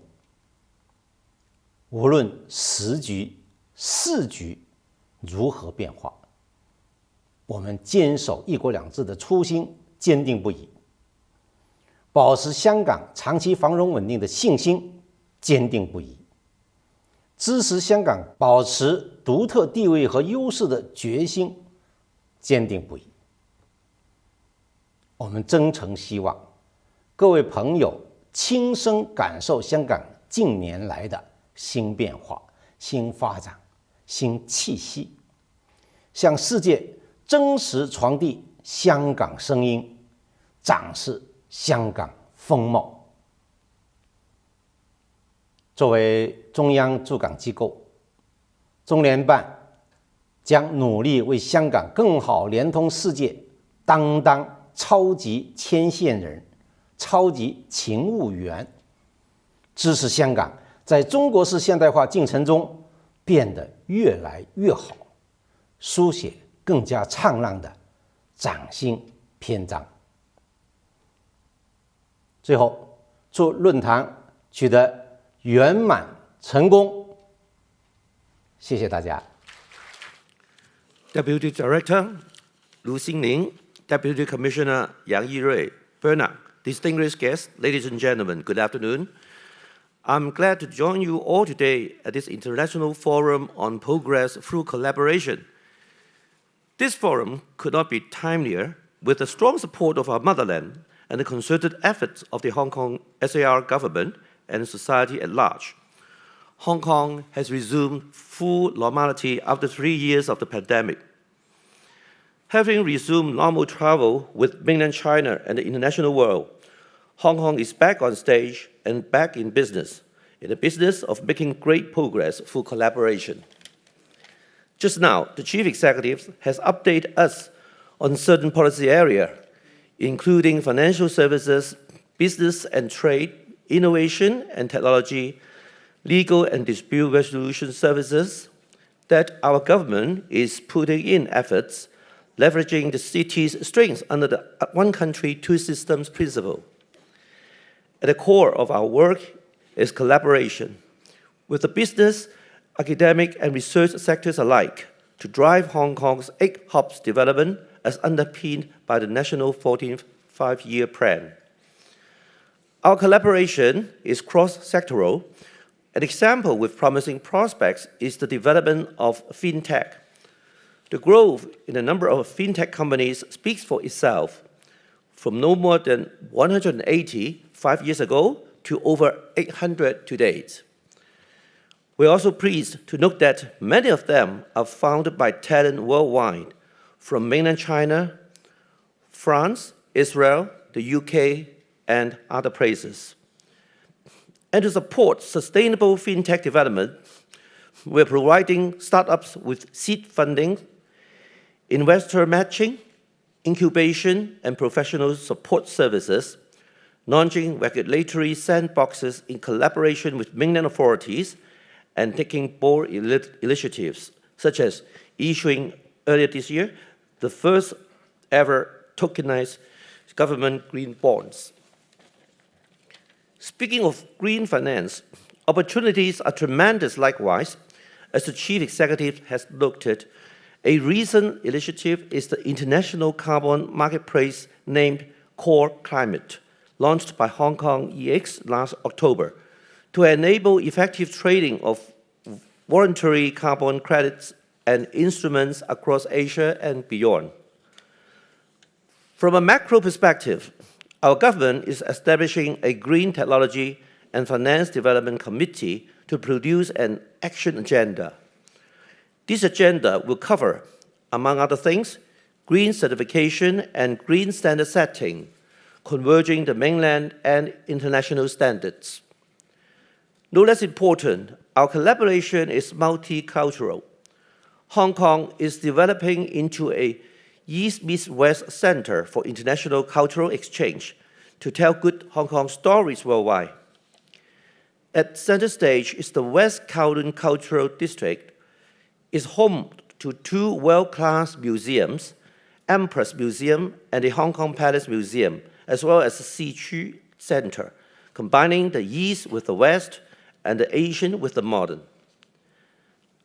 C: 无论时局、世局如何变化，我们坚守一国两制的初心坚定不移，保持香港长期繁荣稳定的信心坚定不移，支持香港保持独特地位和优势的决心坚定不移。我们真诚希望各位朋友亲身感受香港近年来的新变化、新发展、新气息，向世界真实传递香港声音，展示香港风貌。作为中央驻港机构，中联办将努力为香港更好联通世界担当超级牵线人、超级勤务员，支持香港在中国式现代化进程中变得越来越好，书写更加灿烂的崭新篇章。最后，祝论坛取得圆满成功。谢谢大家。
D: Deputy Director Lu Xingling, Deputy Commissioner Yang Yirui, Bernard, distinguished guests, ladies and gentlemen, good afternoon. I'm glad to join you all today at this International Forum on Progress through Collaboration. This forum could not be timelier with the strong support of our motherland and the concerted efforts of the Hong Kong SAR government and society at large. Hong Kong has resumed full normality after 3 years of the pandemic. Having resumed normal travel with mainland China and the international world, Hong Kong is back on stage and back in the business of making great progress through collaboration. Just now, the Chief Executive has updated us on certain policy areas, including financial services, business and trade, innovation and technology, legal and dispute resolution services, that our government is putting in efforts, leveraging the city's strengths under the one country, two systems principle. At the core of our work is collaboration with the business, academic, and research sectors alike to drive Hong Kong's 8 hubs development as underpinned by the National 14th Five-Year Plan. Our collaboration is cross-sectoral. An example with promising prospects is the development of fintech. The growth in the number of fintech companies speaks for itself, from no more than 180 5 years ago to over 800 to date. We're also pleased to note that many of them are founded by talent worldwide, from mainland China, France, Israel, the UK, and other places. And to support sustainable fintech development, we're providing startups with seed funding, investor matching, incubation, and professional support services, launching regulatory sandboxes in collaboration with mainland authorities, and taking bold initiatives, such as issuing earlier this year the first ever tokenized government green bonds. Speaking of green finance, opportunities are tremendous likewise. As the Chief Executive has noted, a recent initiative is the international carbon marketplace named Core Climate, launched by Hong Kong EX last October, to enable effective trading of voluntary carbon credits and instruments across Asia and beyond. From a macro perspective, our government is establishing a Green Technology and Finance Development Committee to produce an action agenda. This agenda will cover, among other things, green certification and green standard setting, converging the mainland and international standards. No less important, our collaboration is multicultural. Hong Kong is developing into a East-Meets-West Center for international cultural exchange to tell good Hong Kong stories worldwide. At center stage is the West Kowloon Cultural District. It's home to 2 world-class museums, Empress Museum and the Hong Kong Palace Museum, as well as the Xi-Chu Center, combining the East with the West and the Asian with the modern.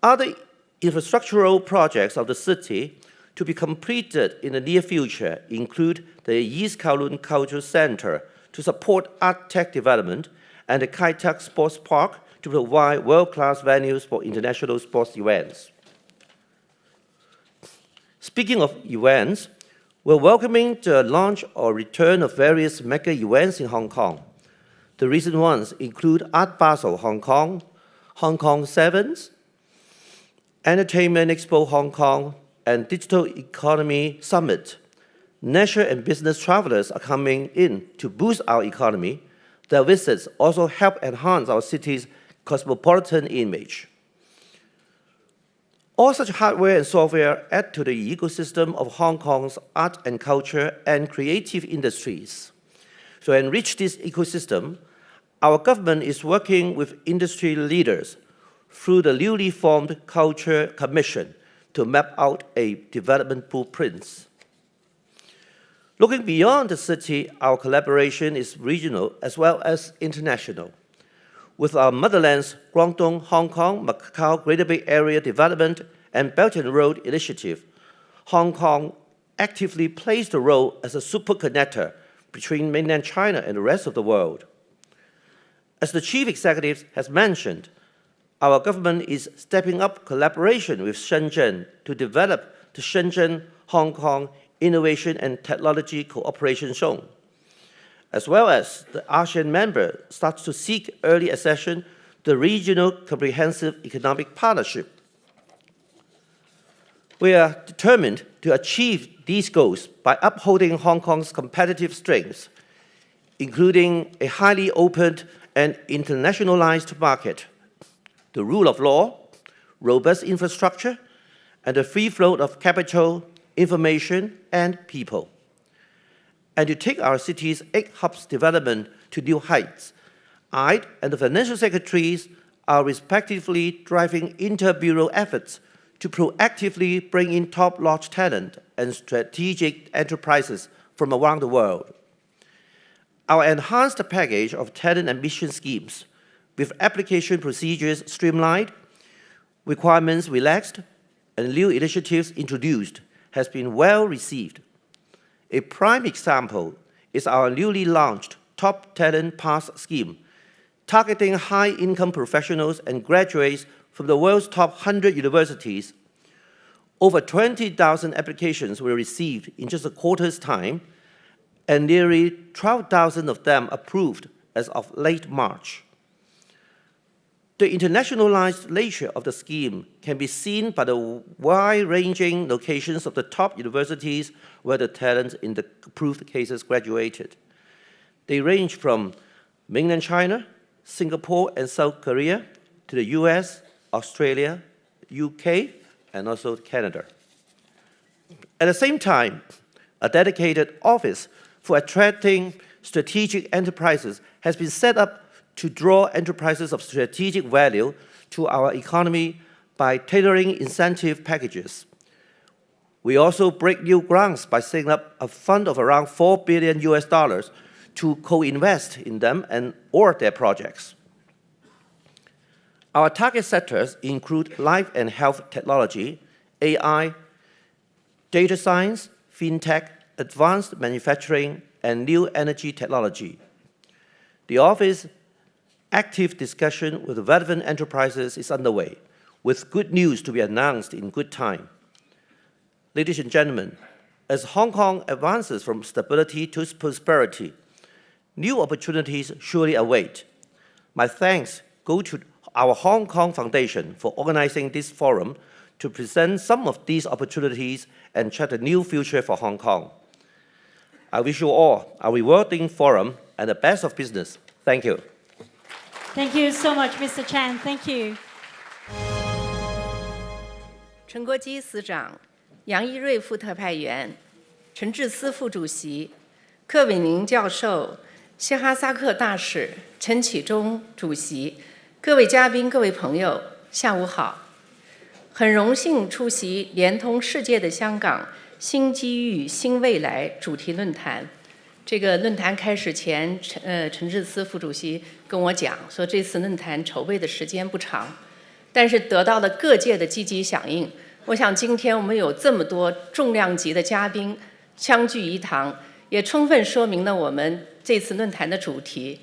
D: Other infrastructural projects of the city to be completed in the near future include the East Kowloon Cultural Center to support art tech development and the Kai Tak Sports Park to provide world-class venues for international sports events. Speaking of events, we're welcoming the launch or return of various mega events in Hong Kong. The recent ones include Art Basel Hong Kong, Hong Kong Sevens, Entertainment Expo Hong Kong, and Digital Economy Summit. Leisure and business travelers are coming in to boost our economy. Their visits also help enhance our city's cosmopolitan image. All such hardware and software add to the ecosystem of Hong Kong's art and culture and creative industries. To enrich this ecosystem, our government is working with industry leaders through the newly formed Culture Commission to map out a development blueprint. Looking beyond the city, our collaboration is regional as well as international. With our motherlands, Guangdong, Hong Kong, Macau, Greater Bay Area Development, and Belt and Road Initiative, Hong Kong actively plays the role as a super connector between mainland China and the rest of the world. As the Chief Executive has mentioned, our government is stepping up collaboration with Shenzhen to develop the Shenzhen-Hong Kong Innovation and Technology Cooperation Zone, as well as the ASEAN member starts to seek early accession to the Regional Comprehensive Economic Partnership. We are determined to achieve these goals by upholding Hong Kong's competitive strengths, including a highly open and internationalized market, the rule of law, robust infrastructure, and the free flow of capital, information, and people. And to take our city's 8 hubs development to new heights, I and the financial secretaries are respectively driving inter-bureau efforts to proactively bring in top-notch talent and strategic enterprises from around the world. Our enhanced package of talent admission schemes, with application procedures streamlined, requirements relaxed, and new initiatives introduced, has been well received. A prime example is our newly launched Top Talent Pass scheme, targeting high-income professionals and graduates from the world's top 100 universities. Over 20,000 applications were received in just a quarter's time, and nearly 12,000 of them approved as of late March. The internationalized nature of the scheme can be seen by the wide-ranging locations of the top universities where the talent in the approved cases graduated. They range from mainland China, Singapore, and South Korea to the US, Australia, UK, and also Canada. At the same time, a dedicated office for attracting strategic enterprises has been set up to draw enterprises of strategic value to our economy by tailoring incentive packages. We also break new grounds by setting up a fund of around $4 billion to co-invest in them and or their projects. Our target sectors include life and health technology, AI, data science, fintech, advanced manufacturing, and new energy technology. The office active discussion with relevant enterprises is underway, with good news to be announced in good time. Ladies and gentlemen, as Hong Kong advances from stability to prosperity, new opportunities surely await. My thanks go to our Hong Kong Foundation for organizing this forum to present some of these opportunities and chart a new future for Hong Kong. I wish you all a rewarding forum and the best of business. Thank you.
E: Thank you so much, Mr. Chan. Thank you.
F: 陈国基司长、杨一瑞副特派员、陈智思副主席、柯伟宁教授、西哈萨克大使、陈启忠主席、各位嘉宾、各位朋友，下午好！很荣幸出席联通世界的香港新机遇新未来主题论坛。这个论坛开始前，陈智思副主席跟我讲说，这次论坛筹备的时间不长，但是得到了各界的积极响应。我想今天我们有这么多重量级的嘉宾相聚一堂，也充分说明了我们这次论坛的主题。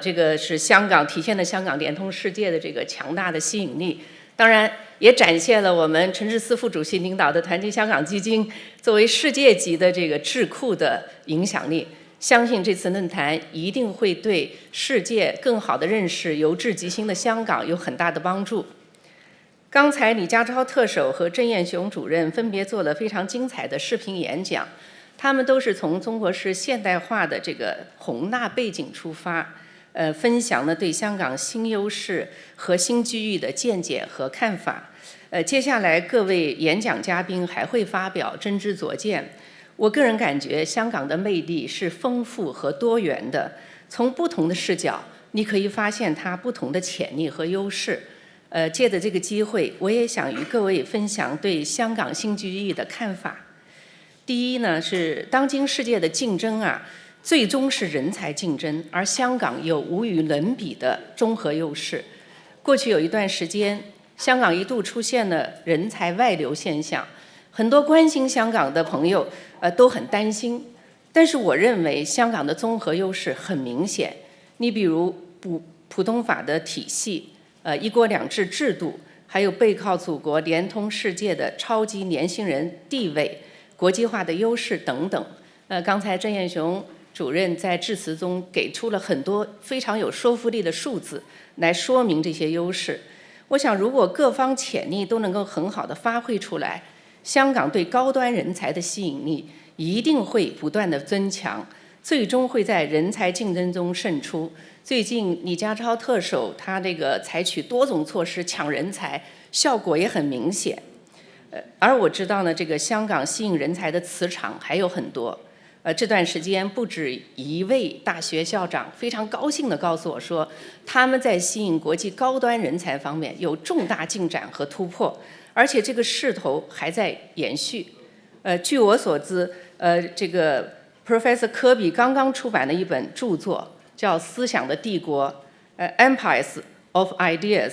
F: 这个是香港体现了香港联通世界的这个强大的吸引力，当然也展现了我们陈智思副主席领导的团结香港基金作为世界级的这个智库的影响力。相信这次论坛一定会对世界更好的认识由治及兴的香港有很大的帮助。刚才李家超特首和郑雁雄主任分别做了非常精彩的视频演讲，他们都是从中国式现代化的这个宏大背景出发，分享了对香港新优势和新机遇的见解和看法。接下来各位演讲嘉宾还会发表真知灼见。我个人感觉香港的魅力是丰富和多元的，从不同的视角你可以发现它不同的潜力和优势。借着这个机会，我也想与各位分享对香港新机遇的看法。第一呢，是当今世界的竞争最终是人才竞争，而香港有无与伦比的综合优势。过去有一段时间，香港一度出现了人才外流现象，很多关心香港的朋友都很担心。但是我认为香港的综合优势很明显，你比如普通法的体系，一国两制制度，还有背靠祖国、联通世界的超级联系人地位、国际化的优势等等。刚才郑雁雄主任在致辞中给出了很多非常有说服力的数字来说明这些优势。我想，如果各方潜力都能够很好的发挥出来，香港对高端人才的吸引力一定会不断的增强，最终会在人才竞争中胜出。最近李家超特首他采取多种措施抢人才，效果也很明显。而我知道呢，这个香港吸引人才的磁场还有很多。这段时间不止一位大学校长非常高兴地告诉我说，他们在吸引国际高端人才方面有重大进展和突破，而且这个势头还在延续。据我所知，这个 Professor 科比刚刚出版的一本著作叫《思想的帝国》Empires of Ideas。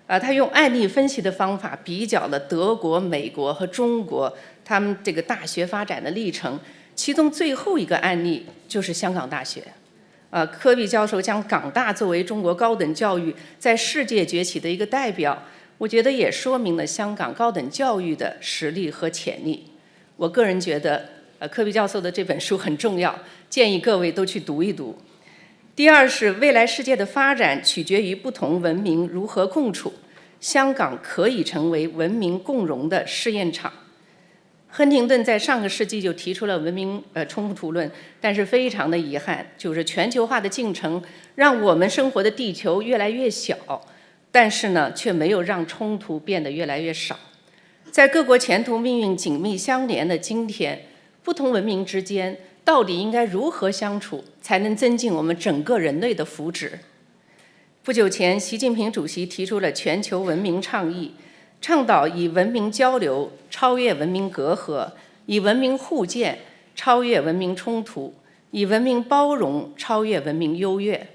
F: 他用案例分析的方法比较了德国、美国和中国他们这个大学发展的历程。其中最后一个案例就是香港大学，科比教授将港大作为中国高等教育在世界崛起的一个代表，我觉得也说明了香港高等教育的实力和潜力。我个人觉得，科比教授的这本书很重要，建议各位都去读一读。第二是未来世界的发展取决于不同文明如何共处，香港可以成为文明共荣的试验场。亨廷顿在上个世纪就提出了文明冲突论，但是非常的遗憾，就是全球化的进程让我们生活的地球越来越小，但是呢，却没有让冲突变得越来越少。在各国前途命运紧密相连的今天，不同文明之间到底应该如何相处，才能增进我们整个人类的福祉？不久前，习近平主席提出了全球文明倡议，倡导以文明交流超越文明隔阂，以文明互鉴超越文明冲突，以文明包容超越文明优越。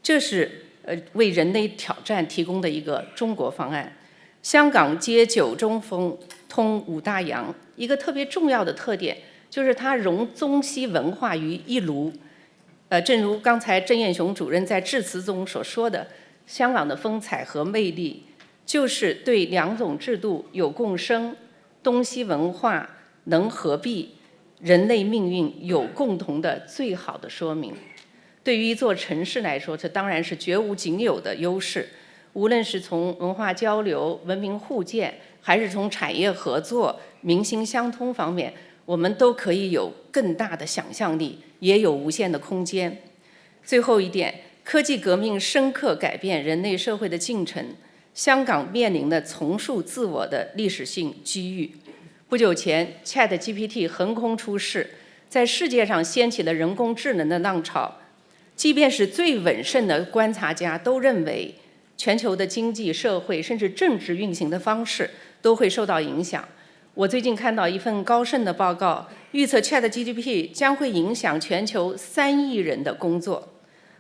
F: 这是为人类挑战提供的一个中国方案。香港接九中风，通五大洋，一个特别重要的特点就是它融中西文化于一炉。正如刚才郑雁雄主任在致辞中所说的，香港的风采和魅力就是对两种制度有共生，东西文化能合璧，人类命运有共同的最好的说明。对于一座城市来说，这当然是绝无仅有的优势。无论是从文化交流、文明互鉴，还是从产业合作、民心相通方面，我们都可以有更大的想象力，也有无限的空间。最后一点，科技革命深刻改变人类社会的进程。香港面临的重塑自我的历史性机遇。不久前 ，ChatGPT 横空出世，在世界上掀起了人工智能的浪潮。即便是最稳慎的观察家都认为，全球的经济、社会甚至政治运行的方式都会受到影响。我最近看到一份高盛的报告，预测 ChatGPT 将会影响全球3亿人的工作，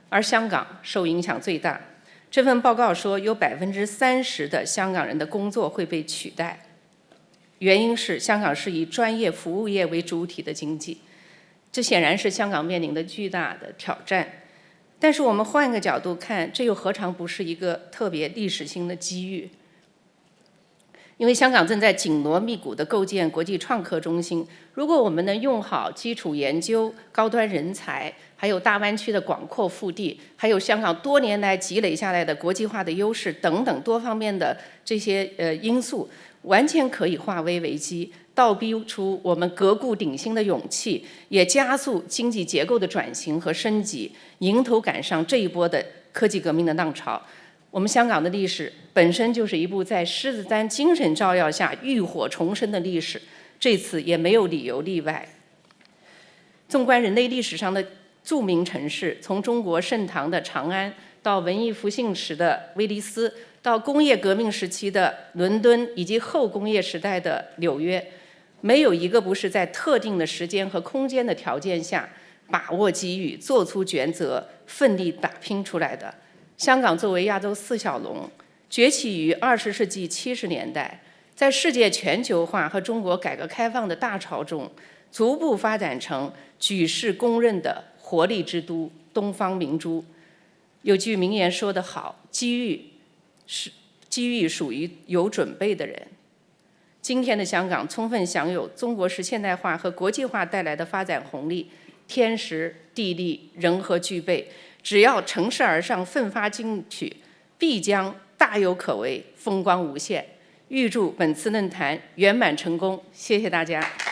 F: 而香港受影响最大。这份报告说，有30%的香港人的工作会被取代，原因是香港是以专业服务业为主体的经济，这显然是香港面临的巨大的挑战。但是我们换一个角度看，这又何尝不是一个特别历史性的机遇？因为香港正在紧锣密鼓地构建国际创科中心，如果我们能用好基础研究、高端人才，还有大湾区的广阔腹地，还有香港多年来积累下来的国际化的优势等等多方面的这些因素，完全可以化危为机，倒逼出我们革故鼎新的勇气，也加速经济结构的转型和升级，迎头赶上这一波的科技革命的浪潮。我们香港的历史本身就是一部在狮子山精神照耀下浴火重生的历史，这次也没有理由例外。纵观人类历史上的著名城市，从中国盛唐的长安到文艺复兴时的威尼斯，到工业革命时期的伦敦，以及后工业时代的纽约，没有一个不是在特定的时间和空间的条件下把握机遇、做出抉择、奋力打拼出来的。香港作为亚洲四小龙，崛起于20世纪70年代，在世界全球化和中国改革开放的大潮中，逐步发展成举世公认的活力之都、东方明珠。有句名言说得好，机遇属于有准备的人。今天的香港充分享有中国式现代化和国际化带来的发展红利，天时地利人和具备，只要乘势而上，奋发进取，必将大有可为，风光无限。预祝本次论坛圆满成功，谢谢大家。